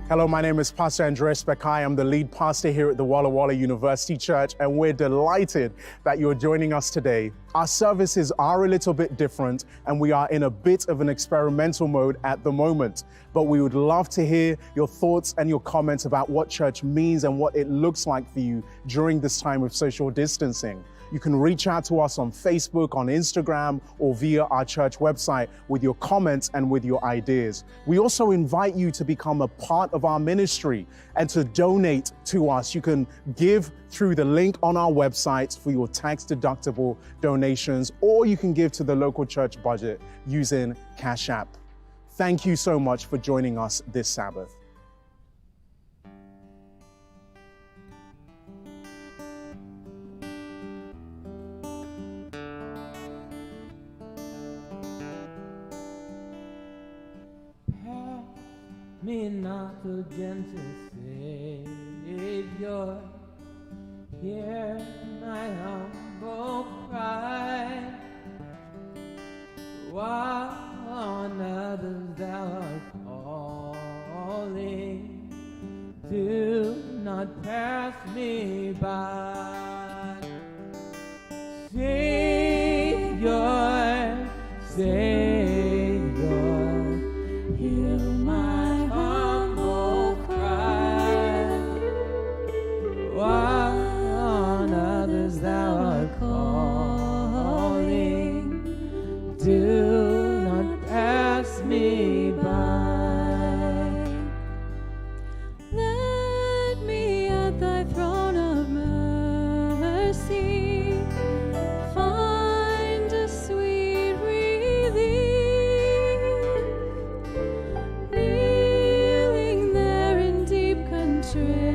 Hello, my name is Pastor Andres Bekai. I'm the lead pastor here at the Walla Walla University Church, and we're delighted that you're joining us today. Our services are a little bit different, and we are in a bit of an experimental mode at the moment. But we would love to hear your thoughts and your comments about what church means and what it looks like for you during this time of social distancing. You can reach out to us on Facebook, on Instagram, or via our church website with your comments and with your ideas. We also invite you to become a part of our ministry and to donate to us. You can give through the link on our website for your tax-deductible donations, or you can give to the local church budget using Cash App. Thank you so much for joining us this Sabbath. Me not the gentle Savior, hear my humble cry. While on others thou art calling, do not pass me by. Savior, Savior, hear my on others thou art calling, do not pass me by. Let me at thy throne of mercy find a sweet relief, kneeling there in deep contrition.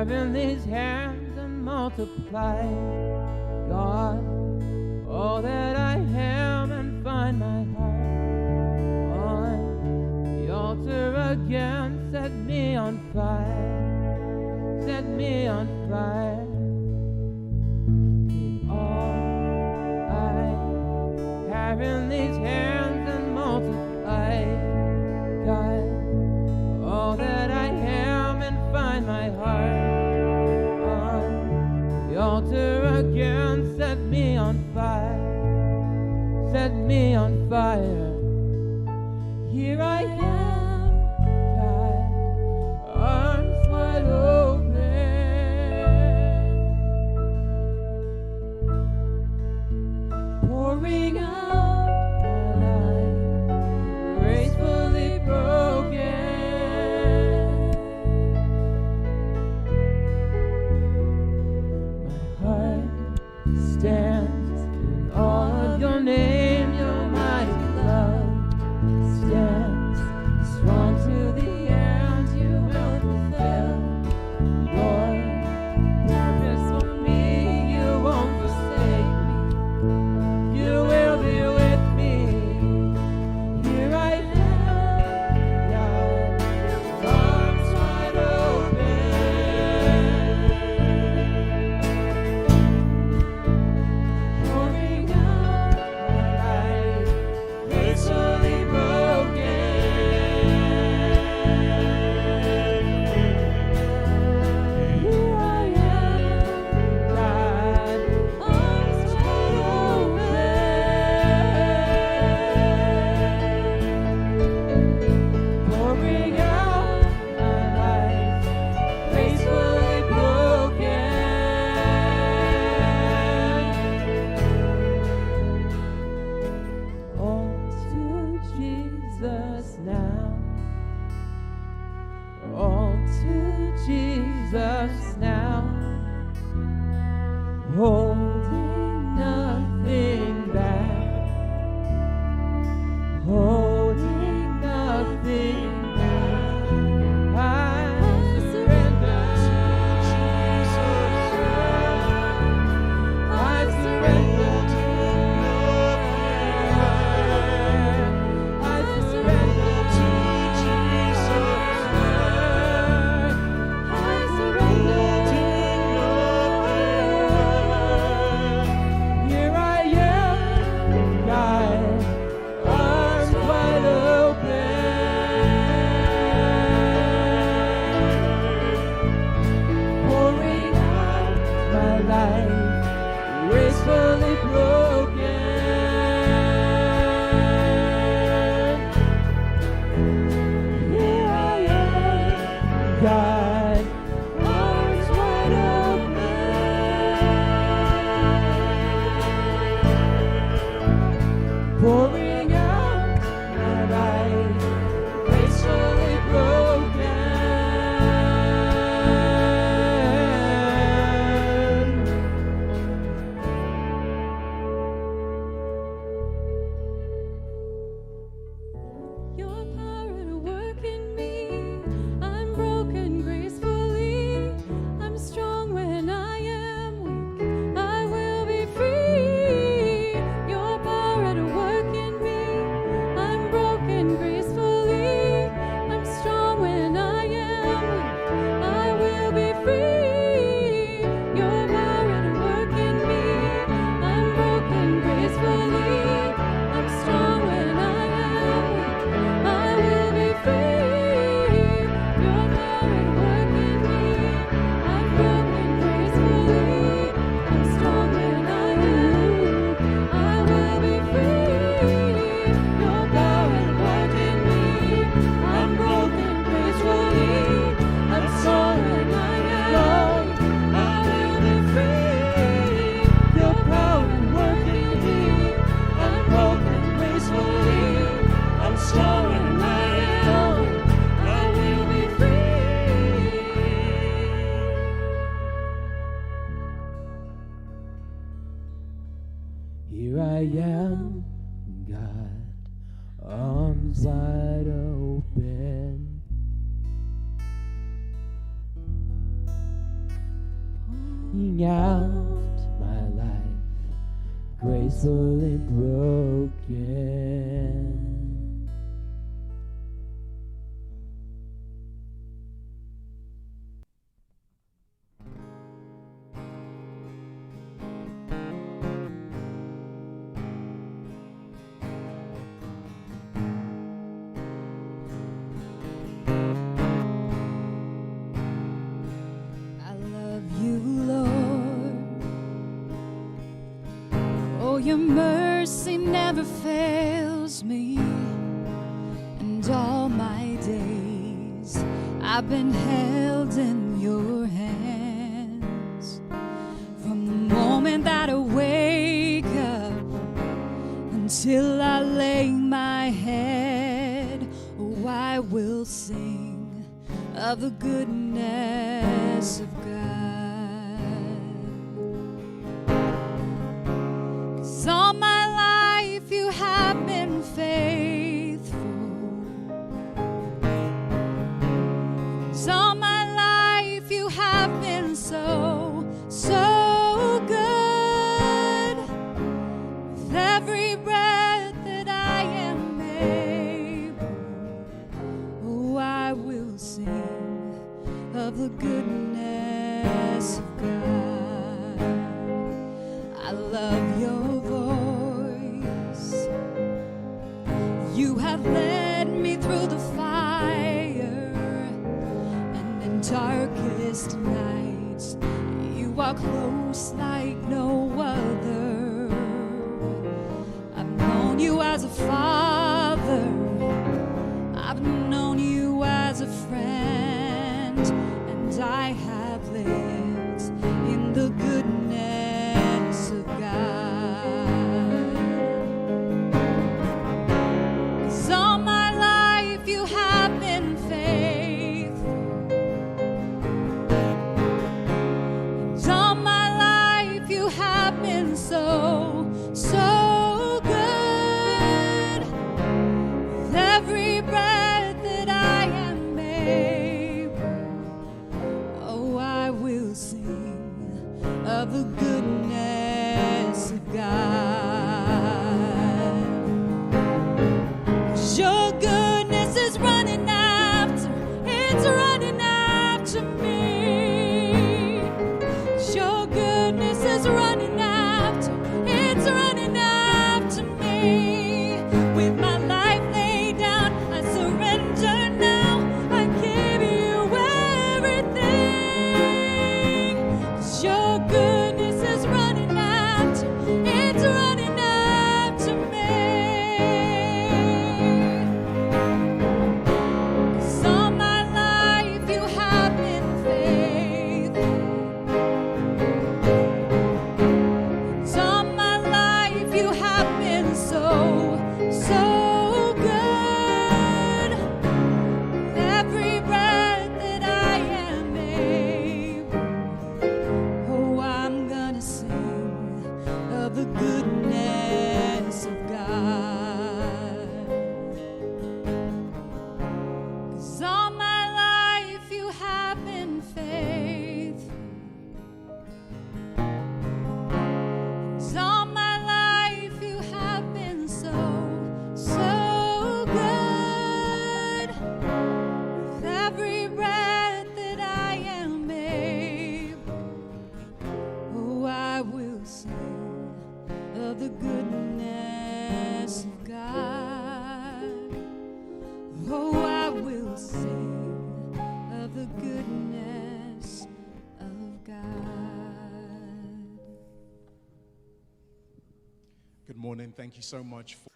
In these hands and multiply, God, all that I am, and find my heart on the altar again. Set me on fire, set me on fire. Take all I have in these hands and multiply, God, all that I am, and find my heart altar again. Set me on fire, set me on fire. Here I am, us now, holding nothing back, holding nothing back. I surrender to Jesus. I surrender to I surrender to Jesus. I surrender to Here I am, God, arms wide open, pouring out my life, gracefully broken. Here I am, God, arms wide open, pouring out my life, gracefully broken. Your power at work in me. I'm broken gracefully. I'm strong when I am weak. I will be free. Your power at work in me. I'm broken gracefully. I'm strong when I am weak. I will be free. Your power at work in me. I'm broken gracefully. I'm strong when I am weak. I will be free. Your power at work in me. I'm broken gracefully. I'm strong when I am weak. I will be free. Your power at work in me. I'm broken gracefully. I'm strong when I am weak. I will be free. Your power at work in me. I'm broken gracefully. I'm strong when I am weak. I will be free. Here I am, God, arms wide open, pouring out my life, gracefully broken. I love you, Lord. Oh, your mercy never fails me. And all my days I've been held in your hands. From the moment that I wake up until I lay my head, oh, I will sing of the goodness of God. 'Cause all my life you have been faithful. 'Cause all my life you have been so, so good. With every breath that I am able, oh, I will sing of the goodness of God. I love your voice. You have led me through the fire, and in darkest nights you are close like no other. I've known you as a father, I've known you as a friend, and I have lived in the goodness of God. 'Cause all my life you have been faithful. the goodness of God. 'Cause your goodness is running after, it's running after me. 'Cause your goodness is running after, it's running after me. With my life laid down, I surrender now. I give you everything. 'Cause your goodness is running after, it's running after me. 'Cause all my life you have been faithful. 'Cause all my life you have been so, so good. Every breath that I am able, oh, I'm gonna sing of the goodness of God. 'Cause all my life you have been faithful. 'Cause all my life you have been so, so good. With every breath that I am able, oh, I will sing of the goodness of God. Oh, I will sing of the goodness of God. Good morning. Thank you so much for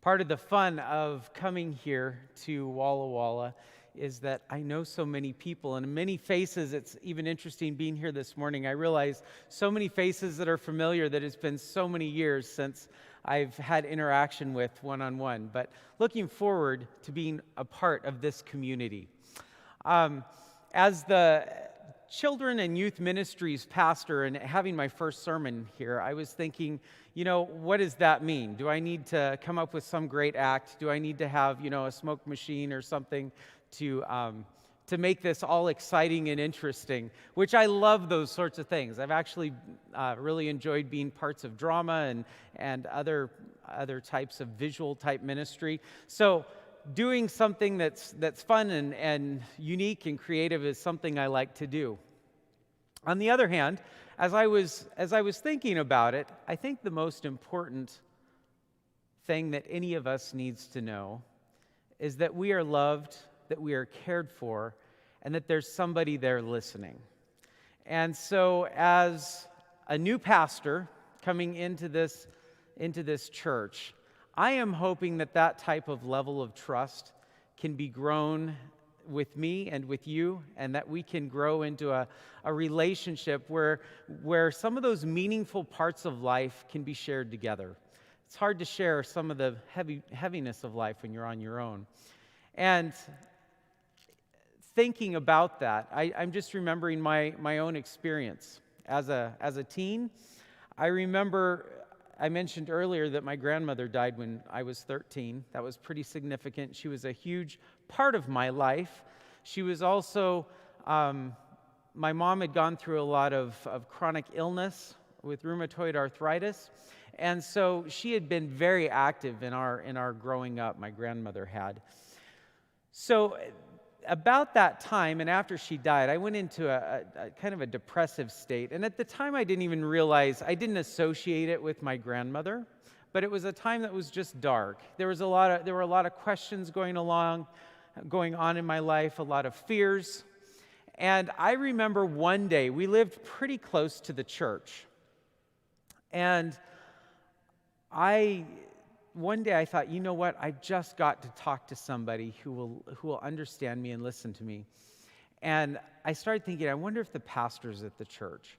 Part of the fun of coming here to Walla Walla is that I know so many people and many faces. It's even interesting being here this morning. I realize so many faces that are familiar, that it's been so many years since I've had interaction with one-on-one. But looking forward to being a part of this community. As the children and youth ministries pastor and having my first sermon here, I was thinking, what does that mean? Do I need to come up with some great act? Do I need to have, a smoke machine or something to make this all exciting and interesting? Which I love those sorts of things. I've actually really enjoyed being parts of drama and other types of visual type ministry. So doing something that's fun and unique and creative is something I like to do. On the other hand, as I was thinking about it, I think the most important thing that any of us needs to know is that we are loved, that we are cared for, and that there's somebody there listening. And so as a new pastor coming into this church, I am hoping that type of level of trust can be grown with me and with you, and that we can grow into a relationship where some of those meaningful parts of life can be shared together. It's hard to share some of the heaviness of life when you're on your own. And thinking about that, I'm just remembering my own experience. As a teen, I remember I mentioned earlier that my grandmother died when I was 13. That was pretty significant. She was a huge part of my life. She was also, my mom had gone through a lot of chronic illness with rheumatoid arthritis. And so she had been very active in our growing up, my grandmother had. So about that time, and after she died, I went into a kind of a depressive state. And at the time, I didn't even realize, I didn't associate it with my grandmother, but it was a time that was just dark. There were a lot of questions going on in my life, a lot of fears. And I remember one day, we lived pretty close to the church. And one day I thought, you know what? I just got to talk to somebody who will understand me and listen to me. And I started thinking, I wonder if the pastor's at the church.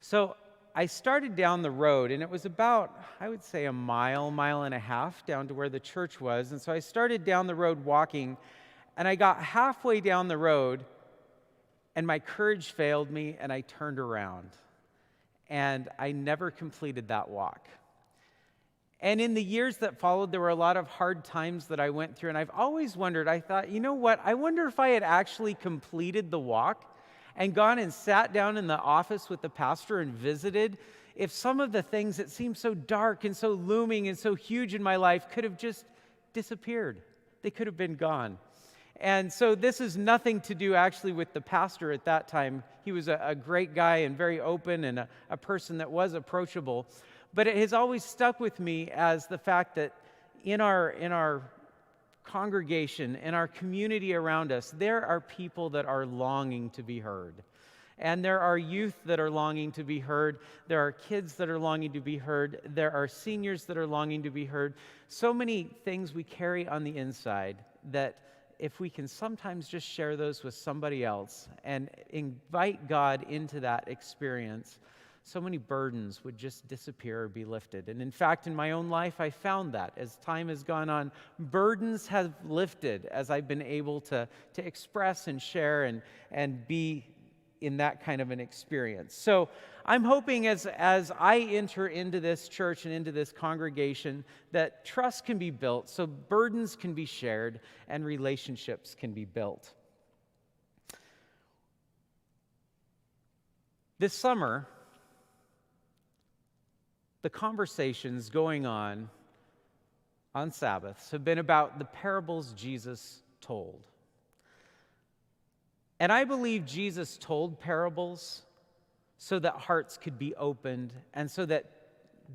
So I started down the road, and it was about, I would say, a mile and a half down to where the church was. And so I started down the road walking, and I got halfway down the road, and my courage failed me, and I turned around. And I never completed that walk. And in the years that followed, there were a lot of hard times that I went through, and I've always wondered, I thought, you know what, I wonder if I had actually completed the walk, and gone and sat down in the office with the pastor and visited, if some of the things that seemed so dark and so looming and so huge in my life could have just disappeared. They could have been gone. And so this is nothing to do actually with the pastor at that time. He was a great guy and very open and a person that was approachable. But it has always stuck with me as the fact that in our congregation, in our community around us, there are people that are longing to be heard. And there are youth that are longing to be heard. There are kids that are longing to be heard. There are seniors that are longing to be heard. So many things we carry on the inside that if we can sometimes just share those with somebody else and invite God into that experience, so many burdens would just disappear or be lifted. And in fact, in my own life, I found that as time has gone on, burdens have lifted as I've been able to express and share and be in that kind of an experience. So I'm hoping as I enter into this church and into this congregation that trust can be built, so burdens can be shared and relationships can be built. This summer, the conversations going on Sabbaths have been about the parables Jesus told. And I believe Jesus told parables so that hearts could be opened and so that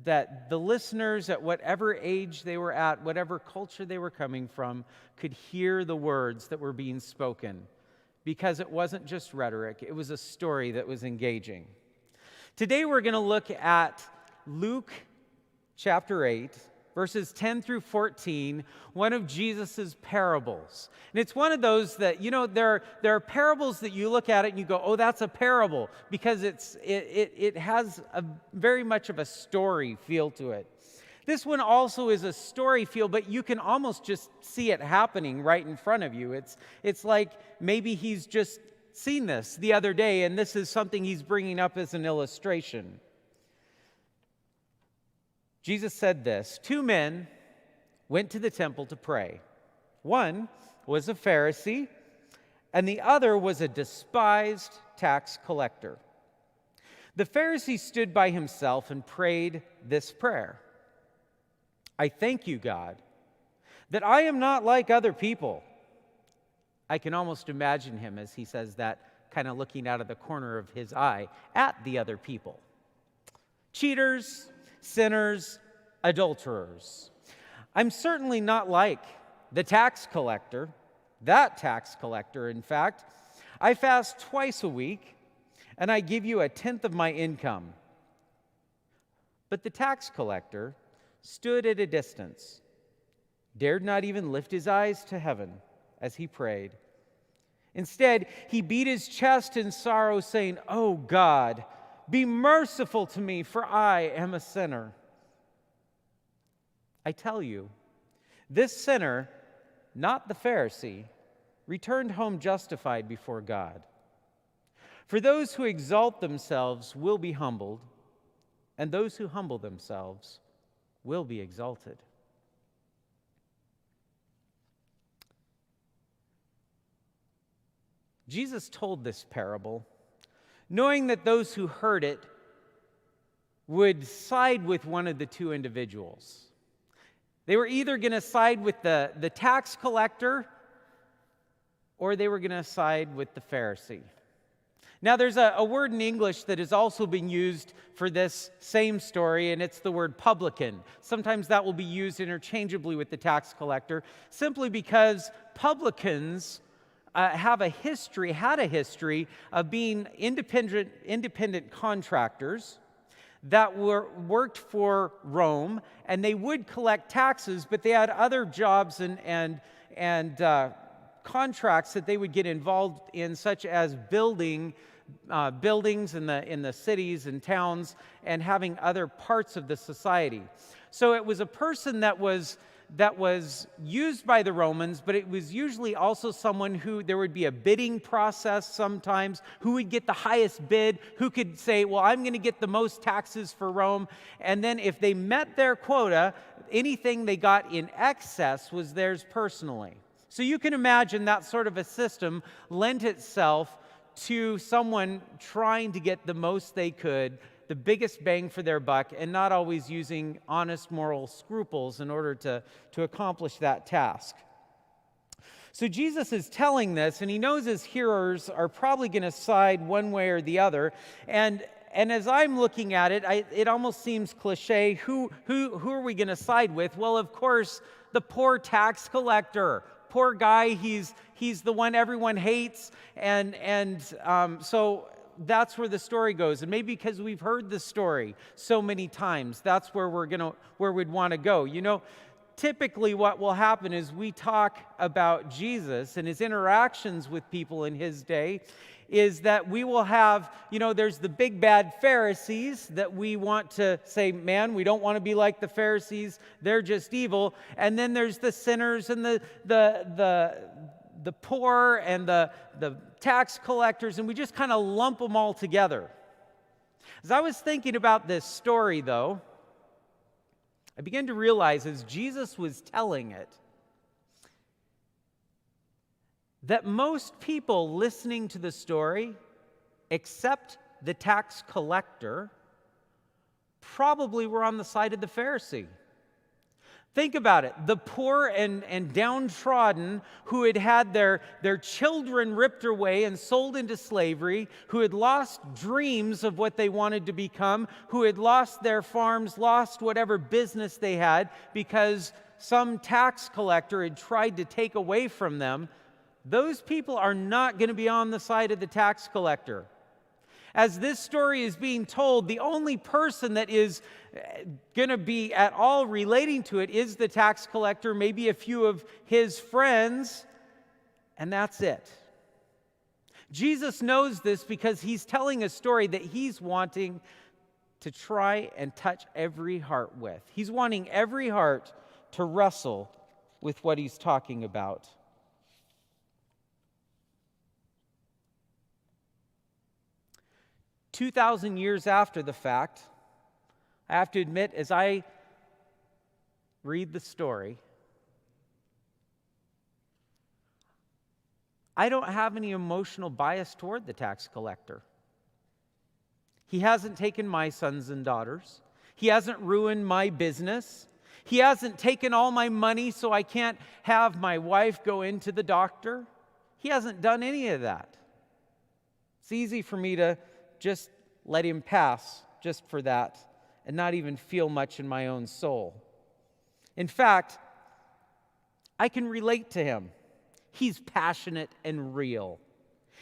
the listeners at whatever age they were at, whatever culture they were coming from, could hear the words that were being spoken. Because it wasn't just rhetoric, it was a story that was engaging. Today we're going to look at Luke chapter 8, verses 10 through 14, one of Jesus' parables. And it's one of those that, there are parables that you look at it and you go, oh, that's a parable, because it has a very much of a story feel to it. This one also is a story feel, but you can almost just see it happening right in front of you. It's like maybe he's just seen this the other day, and this is something he's bringing up as an illustration. Jesus said this, 2 men went to the temple to pray. One was a Pharisee, and the other was a despised tax collector. The Pharisee stood by himself and prayed this prayer. I thank you, God, that I am not like other people. I can almost imagine him as he says that, kind of looking out of the corner of his eye at the other people. Cheaters, sinners, adulterers. I'm certainly not like the tax collector, that tax collector, in fact. I fast twice a week, and I give you 1/10 of my income. But the tax collector stood at a distance, dared not even lift his eyes to heaven as he prayed. Instead, he beat his chest in sorrow, saying, "Oh God, be merciful to me, for I am a sinner." I tell you, this sinner, not the Pharisee, returned home justified before God. For those who exalt themselves will be humbled, and those who humble themselves will be exalted. Jesus told this parable, knowing that those who heard it would side with one of the two individuals. They were either going to side with the tax collector, or they were going to side with the Pharisee. Now, there's a word in English that has also been used for this same story, and it's the word publican. Sometimes that will be used interchangeably with the tax collector, simply because publicans had a history of being independent contractors that worked for Rome, and they would collect taxes, but they had other jobs and contracts that they would get involved in, such as buildings in the cities and towns, and having other parts of the society. So it was a person that was used by the Romans, but it was usually also someone who there would be a bidding process sometimes, who would get the highest bid, who could say, well, I'm going to get the most taxes for Rome. And then if they met their quota, anything they got in excess was theirs personally. So you can imagine that sort of a system lent itself to someone trying to get the most they could, the biggest bang for their buck, and not always using honest moral scruples in order to accomplish that task. So Jesus is telling this, and he knows his hearers are probably going to side one way or the other. And as I'm looking at it, it almost seems cliche. Who are we going to side with? Well, of course, the poor tax collector. Poor guy, he's the one everyone hates. So that's where the story goes. And maybe because we've heard the story so many times, that's where we'd want to go. You know, typically what will happen is we talk about Jesus and his interactions with people in his day, is that we will have, there's the big bad Pharisees that we want to say, man, we don't want to be like the Pharisees, they're just evil. And then there's the sinners and the poor and the tax collectors, and we just kind of lump them all together. As I was thinking about this story, though, I began to realize as Jesus was telling it, that most people listening to the story, except the tax collector, probably were on the side of the Pharisee. Think about it. The poor and downtrodden who had their children ripped away and sold into slavery, who had lost dreams of what they wanted to become, who had lost their farms, lost whatever business they had because some tax collector had tried to take away from them, those people are not going to be on the side of the tax collector. As this story is being told, the only person that is going to be at all relating to it is the tax collector, maybe a few of his friends, and that's it. Jesus knows this because he's telling a story that he's wanting to try and touch every heart with. He's wanting every heart to wrestle with what he's talking about. 2,000 years after the fact, I have to admit, as I read the story, I don't have any emotional bias toward the tax collector. He hasn't taken my sons and daughters. He hasn't ruined my business. He hasn't taken all my money so I can't have my wife go into the doctor. He hasn't done any of that. It's easy for me to just let him pass just for that and not even feel much in my own soul. In fact, I can relate to him. He's passionate and real.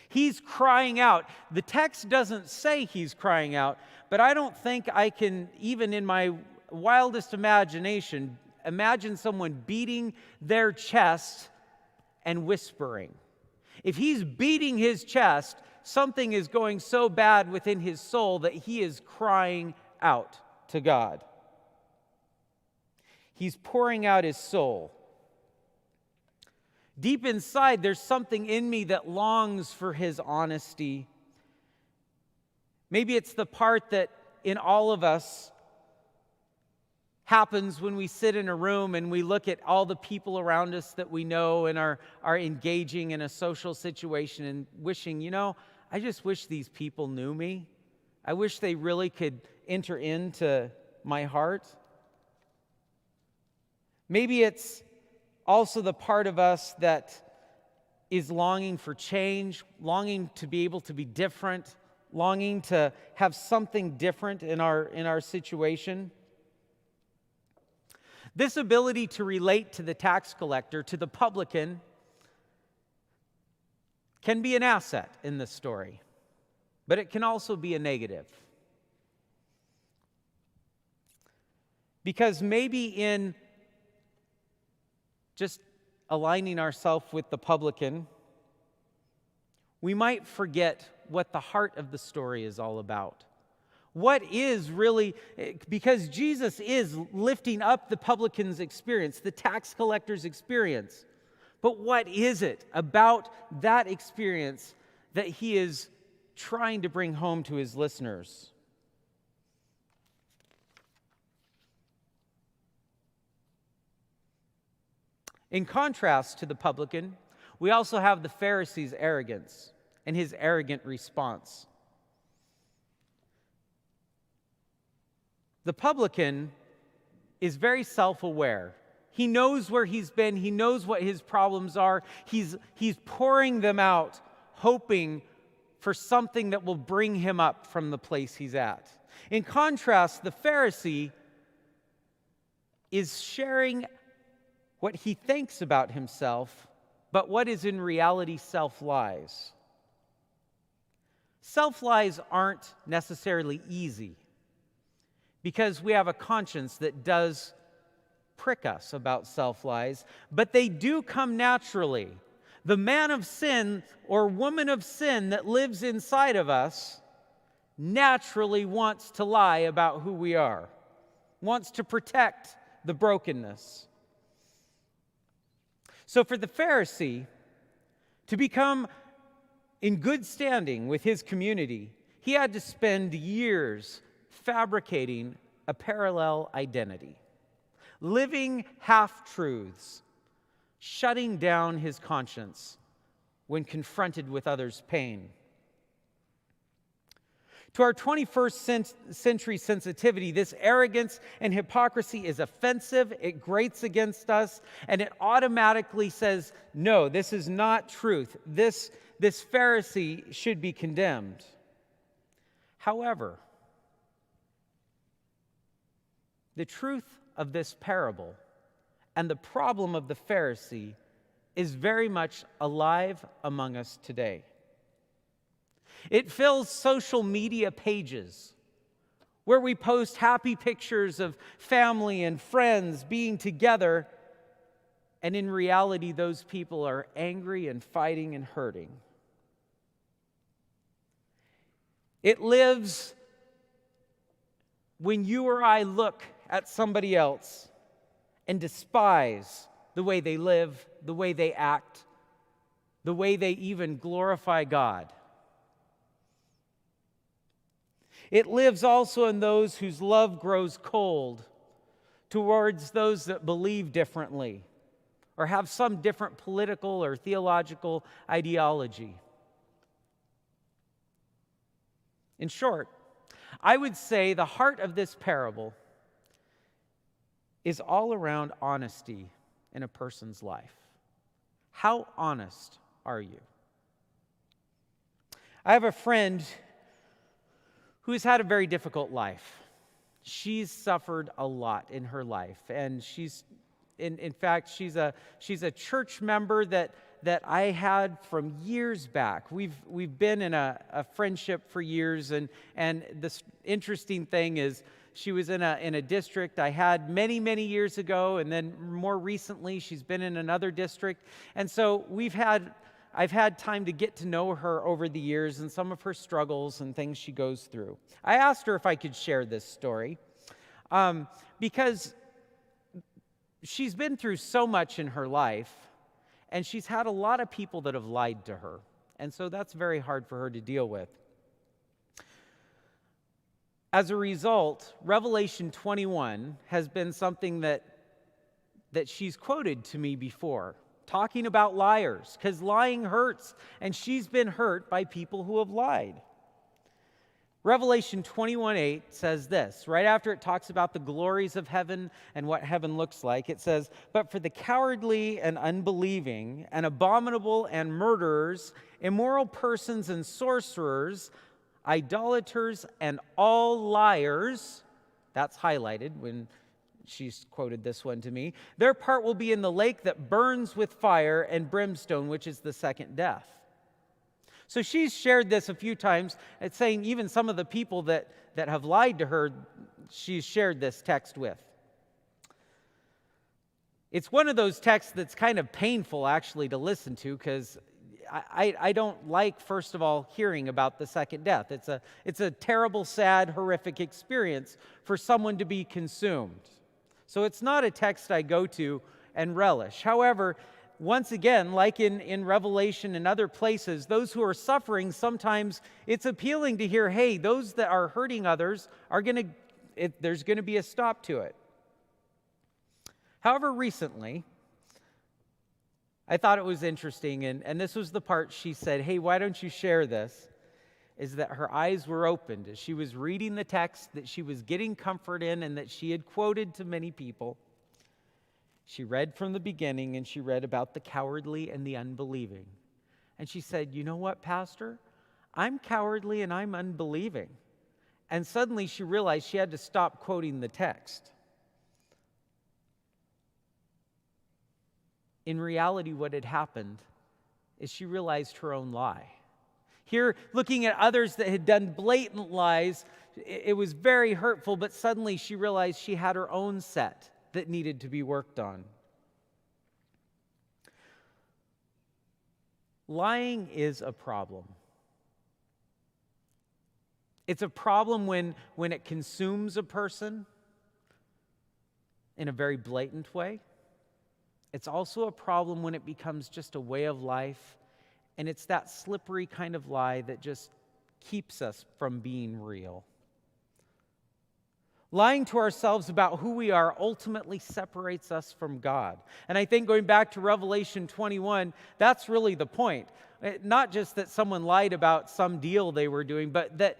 He's crying out. The text doesn't say he's crying out, but I don't think I can, even in my wildest imagination, imagine someone beating their chest and whispering. If he's beating his chest, something is going so bad within his soul that he is crying out to God. He's pouring out his soul. Deep inside, there's something in me that longs for his honesty. Maybe it's the part that in all of us happens when we sit in a room and we look at all the people around us that we know and are engaging in a social situation and wishing, I just wish these people knew me. I wish they really could enter into my heart. Maybe it's also the part of us that is longing for change, longing to be able to be different, longing to have something different in our situation. This ability to relate to the tax collector, to the publican, can be an asset in this story, but it can also be a negative. Because maybe in just aligning ourselves with the publican, we might forget what the heart of the story is all about. What is really, because Jesus is lifting up the publican's experience, the tax collector's experience. But what is it about that experience that he is trying to bring home to his listeners? In contrast to the publican, we also have the Pharisees' arrogance. and his arrogant response. The publican is very self-aware. He knows where he's been. He knows what his problems are. He's pouring them out, hoping for something that will bring him up from the place he's at. In contrast, the Pharisee is sharing what he thinks about himself, but what is in reality self-lies. Self-lies aren't necessarily easy because we have a conscience that does prick us about self-lies, but they do come naturally. The man of sin or woman of sin that lives inside of us naturally wants to lie about who we are, wants to protect the brokenness. So for the Pharisee to become in good standing with his community, he had to spend years fabricating a parallel identity, living half-truths, shutting down his conscience when confronted with others' pain. To our 21st century sensitivity, this arrogance and hypocrisy is offensive, it grates against us, and it automatically says, no, this is not truth. This Pharisee should be condemned. However, the truth of this parable and the problem of the Pharisee is very much alive among us today. It fills social media pages where we post happy pictures of family and friends being together, and in reality, those people are angry and fighting and hurting. It lives when you or I look at somebody else and despise the way they live, the way they act, the way they even glorify God. It lives also in those whose love grows cold towards those that believe differently or have some different political or theological ideology. In short, I would say the heart of this parable is all around honesty in a person's life. How honest are you? I have a friend who's had a very difficult life. She's suffered a lot in her life, and she's in fact she's a church member that I had from years back. We've been in a friendship for years, and this interesting thing is she was in a district I had many years ago, and then more recently she's been in another district, and so I've had time to get to know her over the years and some of her struggles and things she goes through. I asked her if I could share this story because she's been through so much in her life, and she's had a lot of people that have lied to her, and so that's very hard for her to deal with. As a result, Revelation 21 has been something that she's quoted to me before, talking about liars, because lying hurts, and she's been hurt by people who have lied. Revelation 21:8 says this, right after it talks about the glories of heaven and what heaven looks like, it says, "But for the cowardly and unbelieving and abominable and murderers, immoral persons and sorcerers, idolaters and all liars," that's highlighted when she's quoted this one to me, "their part will be in the lake that burns with fire and brimstone, which is the second death." So she's shared this a few times. It's saying even some of the people that have lied to her, she's shared this text with. It's one of those texts that's kind of painful actually to listen to, because I don't like, first of all, hearing about the second death. It's a terrible, sad, horrific experience for someone to be consumed. So it's not a text I go to and relish. However, once again, like in Revelation and other places, those who are suffering, sometimes it's appealing to hear, hey, those that are hurting others there's going to be a stop to it. However, recently, I thought it was interesting, and this was the part she said, hey, why don't you share this? Is that her eyes were opened as she was reading the text that she was getting comfort in and that she had quoted to many people. She read from the beginning, and she read about the cowardly and the unbelieving. And she said, you know what, Pastor? I'm cowardly and I'm unbelieving. And suddenly she realized she had to stop quoting the text. In reality, what had happened is she realized her own lie. Here, looking at others that had done blatant lies, it was very hurtful, but suddenly she realized she had her own set that needed to be worked on. Lying is a problem. It's a problem when it consumes a person in a very blatant way. It's also a problem when it becomes just a way of life, and it's that slippery kind of lie that just keeps us from being real. Lying to ourselves about who we are ultimately separates us from God. And I think going back to Revelation 21, that's really the point. Not just that someone lied about some deal they were doing, but that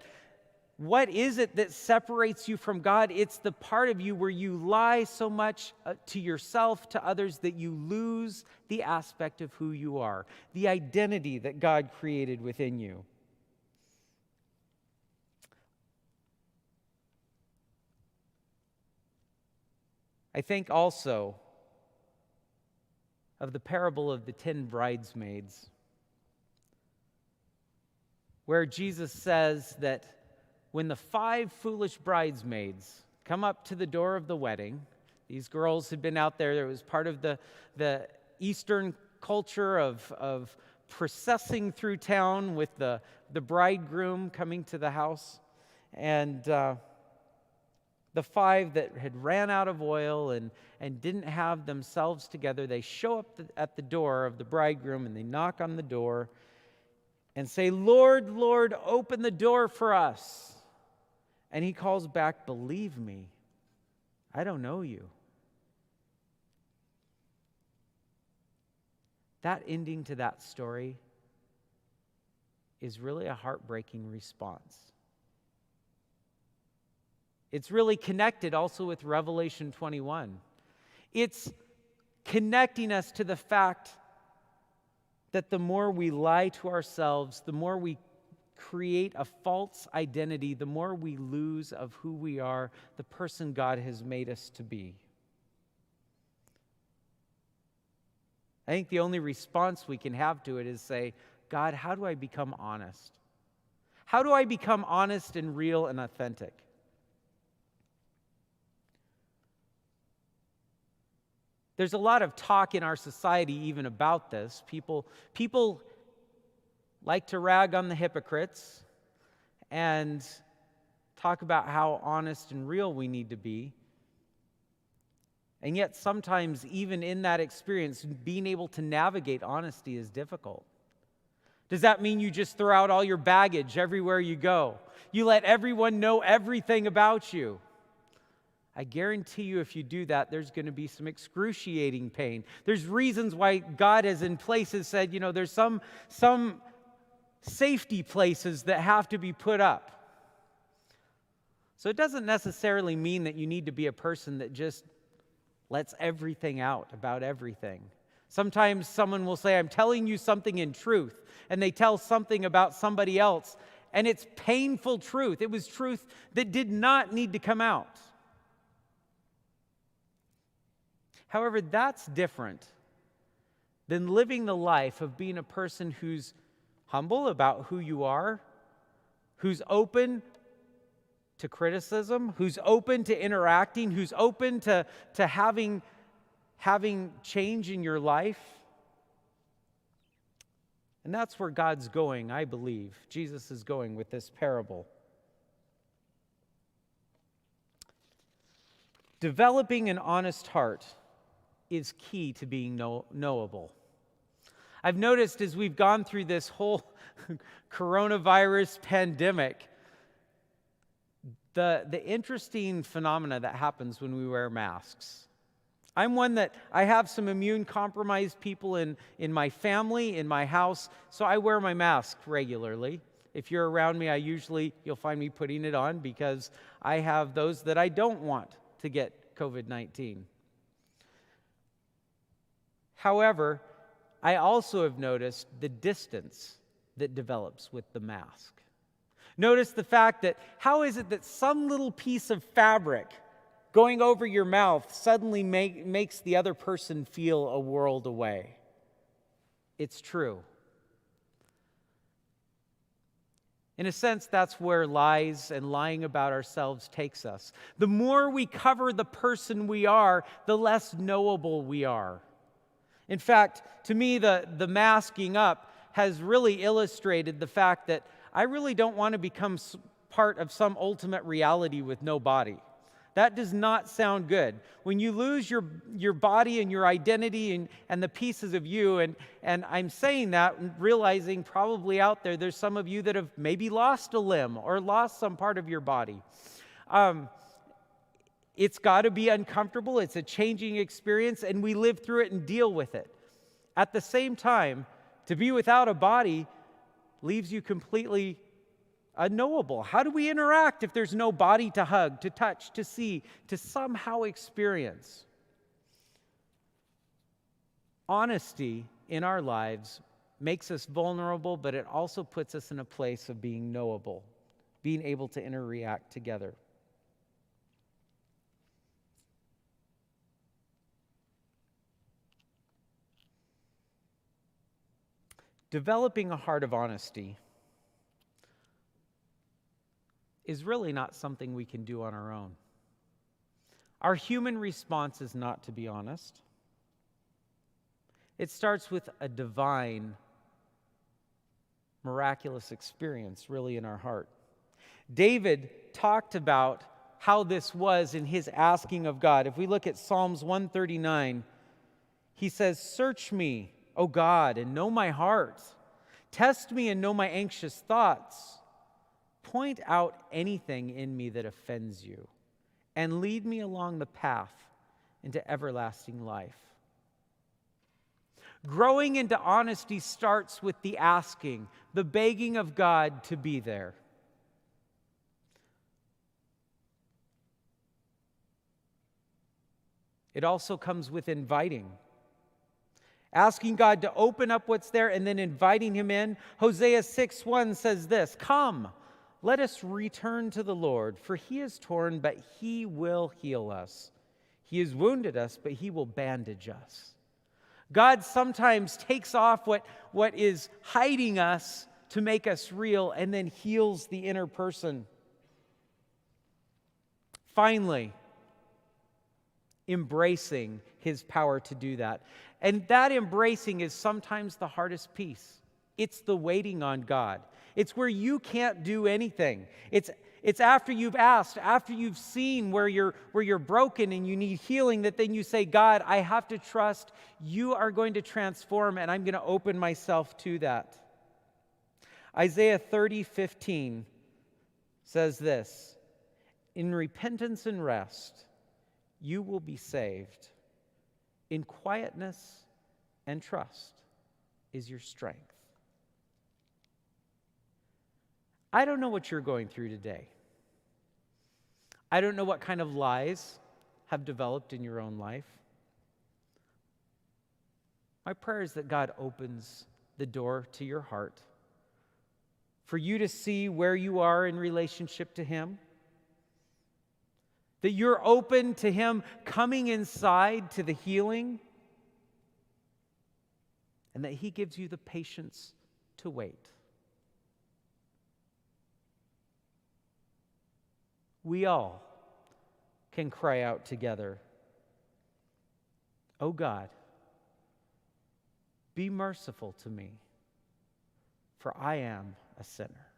what is it that separates you from God? It's the part of you where you lie so much to yourself, to others, that you lose the aspect of who you are, the identity that God created within you. I think also of the parable of the 10 bridesmaids, where Jesus says that when the 5 foolish bridesmaids come up to the door of the wedding, these girls had been out there, it was part of the Eastern culture of processing through town with the bridegroom coming to the house, and the 5 that had ran out of oil and didn't have themselves together, they show up at the door of the bridegroom, and they knock on the door and say, Lord, Lord, open the door for us. And he calls back, believe me, I don't know you. That ending to that story is really a heartbreaking response. It's really connected also with Revelation 21. It's connecting us to the fact that the more we lie to ourselves, the more we create a false identity, the more we lose of who we are, the person God has made us to be. I think the only response we can have to it is say, God, how do I become honest? How do I become honest and real and authentic? There's a lot of talk in our society even about this. People like to rag on the hypocrites and talk about how honest and real we need to be. And yet sometimes even in that experience, being able to navigate honesty is difficult. Does that mean you just throw out all your baggage everywhere you go? You let everyone know everything about you? I guarantee you if you do that, there's going to be some excruciating pain. There's reasons why God has in places said, there's some safety places that have to be put up. So it doesn't necessarily mean that you need to be a person that just lets everything out about everything. Sometimes someone will say, I'm telling you something in truth, and they tell something about somebody else, and it's painful truth. It was truth that did not need to come out. However, that's different than living the life of being a person who's humble about who you are, who's open to criticism, who's open to interacting, who's open to having change in your life. And that's where God's going, I believe. Jesus is going with this parable. Developing an honest heart is key to being knowable. I've noticed as we've gone through this whole coronavirus pandemic, the interesting phenomena that happens when we wear masks. I'm one that I have some immune-compromised people in my family, in my house, so I wear my mask regularly. If you're around me, you'll find me putting it on because I have those that I don't want to get COVID-19. However, I also have noticed the distance that develops with the mask. Notice the fact that how is it that some little piece of fabric going over your mouth suddenly makes the other person feel a world away? It's true. In a sense, that's where lies and lying about ourselves takes us. The more we cover the person we are, the less knowable we are. In fact, to me, the masking up has really illustrated the fact that I really don't want to become part of some ultimate reality with no body. That does not sound good. When you lose your body and your identity and the pieces of you, and I'm saying that and realizing probably out there's some of you that have maybe lost a limb or lost some part of your body. It's got to be uncomfortable. It's a changing experience, and we live through it and deal with it. At the same time, to be without a body leaves you completely unknowable. How do we interact if there's no body to hug, to touch, to see, to somehow experience? Honesty in our lives makes us vulnerable, but it also puts us in a place of being knowable, being able to interact together. Developing a heart of honesty is really not something we can do on our own. Our human response is not to be honest. It starts with a divine, miraculous experience really in our heart. David talked about how this was in his asking of God. If we look at Psalms 139, he says, "Search me, O God, and know my heart. Test me and know my anxious thoughts. Point out anything in me that offends you, and lead me along the path into everlasting life." Growing into honesty starts with the asking, the begging of God to be there. It also comes with inviting. Asking God to open up what's there and then inviting Him in. Hosea 6:1 says this, "Come, let us return to the Lord, for He is torn, but He will heal us. He has wounded us, but He will bandage us." God sometimes takes off what is hiding us to make us real and then heals the inner person. Finally, embracing His power to do that. And that embracing is sometimes the hardest piece. It's the waiting on God. It's where you can't do anything. It's after you've asked, after you've seen where you're broken and you need healing, that then you say, "God, I have to trust you are going to transform, and I'm going to open myself to that." Isaiah 30:15 says this, "In repentance and rest, you will be saved. In quietness and trust is your strength." I don't know what you're going through today. I don't know what kind of lies have developed in your own life. My prayer is that God opens the door to your heart for you to see where you are in relationship to Him. That you're open to Him coming inside to the healing, and that He gives you the patience to wait. We all can cry out together, "Oh God, be merciful to me, for I am a sinner."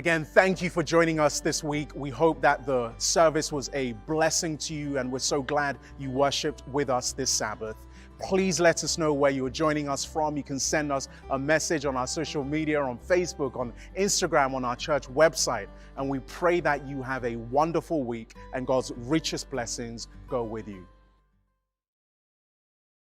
Again, thank you for joining us this week. We hope that the service was a blessing to you, and we're so glad you worshiped with us this Sabbath. Please let us know where you're joining us from. You can send us a message on our social media, on Facebook, on Instagram, on our church website. And we pray that you have a wonderful week and God's richest blessings go with you.